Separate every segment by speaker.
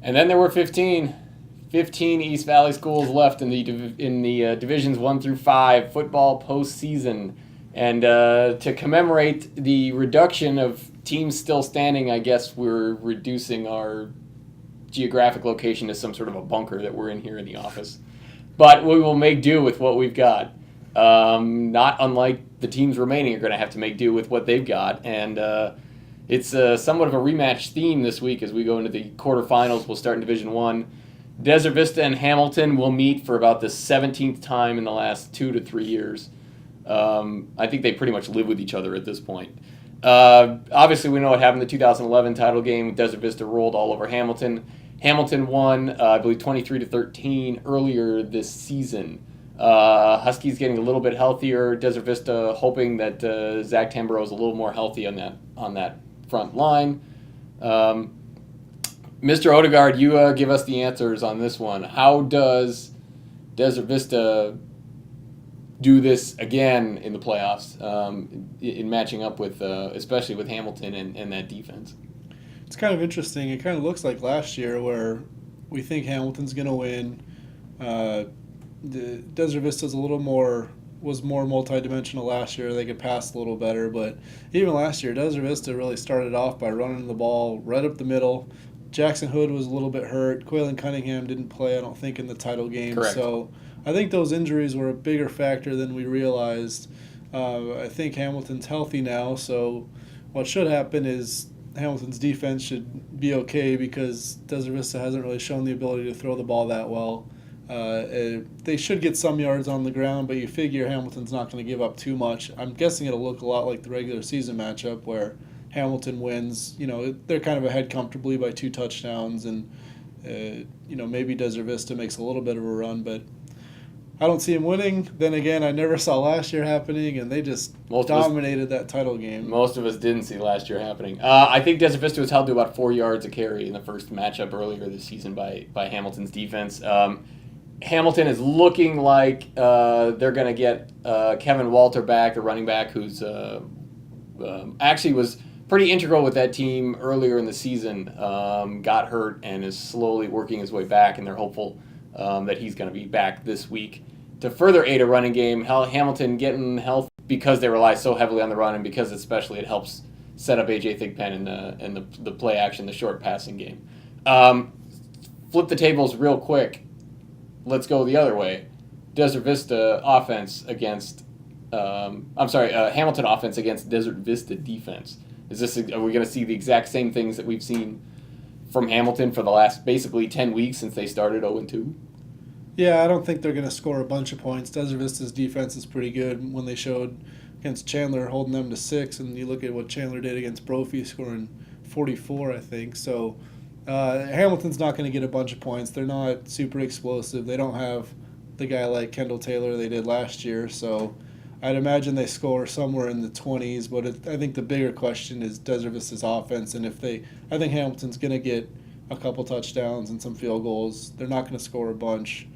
Speaker 1: And then there were 15 East Valley schools left in the divisions 1 through 5 football postseason. And to commemorate the reduction of teams still standing, I guess we're reducing our geographic location to some sort of a bunker that we're in here in the office. But we will make do with what we've got. Not unlike the teams remaining are going to have to make do with what they've got. And it's somewhat of a rematch theme this week as we go into the quarterfinals. We'll start in Division 1. Desert Vista and Hamilton will meet for about the 17th time in the last 2 to 3 years. I think they pretty much live with each other at this point. Obviously, we know what happened in the 2011 title game. Desert Vista rolled all over Hamilton. Hamilton won, I believe, 23-13 earlier this season. Huskies getting a little bit healthier. Desert Vista hoping that Zach Tamburo is a little more healthy on that front line. Mr. Odegard, you give us the answers on this one. How does Desert Vista do this again in the playoffs in matching up with, especially with Hamilton and that defense?
Speaker 2: It's kind of interesting. It kind of looks like last year where we think Hamilton's going to win. The Desert Vista's was more multidimensional last year. They could pass a little better, but even last year, Desert Vista really started off by running the ball right up the middle. Jackson Hood was a little bit hurt. Quaylen Cunningham didn't play, I don't think, in the title game.
Speaker 1: Correct.
Speaker 2: So I think those injuries were a bigger factor than we realized. I think Hamilton's healthy now, so what should happen is Hamilton's defense should be okay because Desert Vista hasn't really shown the ability to throw the ball that well. They should get some yards on the ground, but you figure Hamilton's not going to give up too much. I'm guessing it'll look a lot like the regular season matchup where Hamilton wins. They're kind of ahead comfortably by 2 touchdowns, and maybe Desert Vista makes a little bit of a run, but I don't see him winning. Then again, I never saw last year happening, and they just dominated that title game.
Speaker 1: Most of us didn't see last year happening. I think Desert Vista was held to about 4 yards a carry in the first matchup earlier this season by Hamilton's defense. Hamilton is looking like they're going to get Kevin Walter back, the running back, who's actually was pretty integral with that team earlier in the season. Got hurt and is slowly working his way back, and they're hopeful that he's going to be back this week to further aid a running game. Hamilton getting health because they rely so heavily on the run, and because especially it helps set up A.J. Thigpen in the play action, the short passing game. Flip the tables real quick. Let's go the other way. Desert Vista offense against Hamilton offense against Desert Vista defense. Are we going to see the exact same things that we've seen from Hamilton for the last basically 10 weeks since they started 0-2?
Speaker 2: Yeah, I don't think they're going to score a bunch of points. Desert Vista's defense is pretty good. When they showed against Chandler, holding them to 6, and you look at what Chandler did against Brophy, scoring 44, I think. So Hamilton's not going to get a bunch of points. They're not super explosive. They don't have the guy like Kendall Taylor they did last year. So I'd imagine they score somewhere in the 20s. But I think the bigger question is Desert Vista's offense. And I think Hamilton's going to get a couple touchdowns and some field goals. They're not going to score a bunch.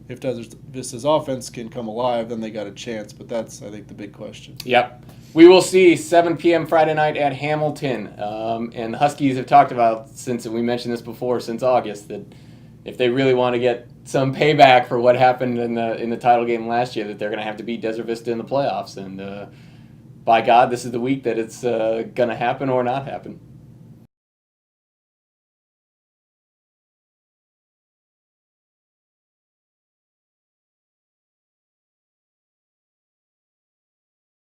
Speaker 2: If Desert Vista's offense can come alive, then they got a chance. But that's, I think, the big question.
Speaker 1: Yep. We will see 7 p.m. Friday night at Hamilton. And the Huskies have talked about, since we mentioned this before, since August, that if they really want to get some payback for what happened in the title game last year, that they're going to have to beat Desert Vista in the playoffs. And by God, this is the week that it's going to happen or not happen.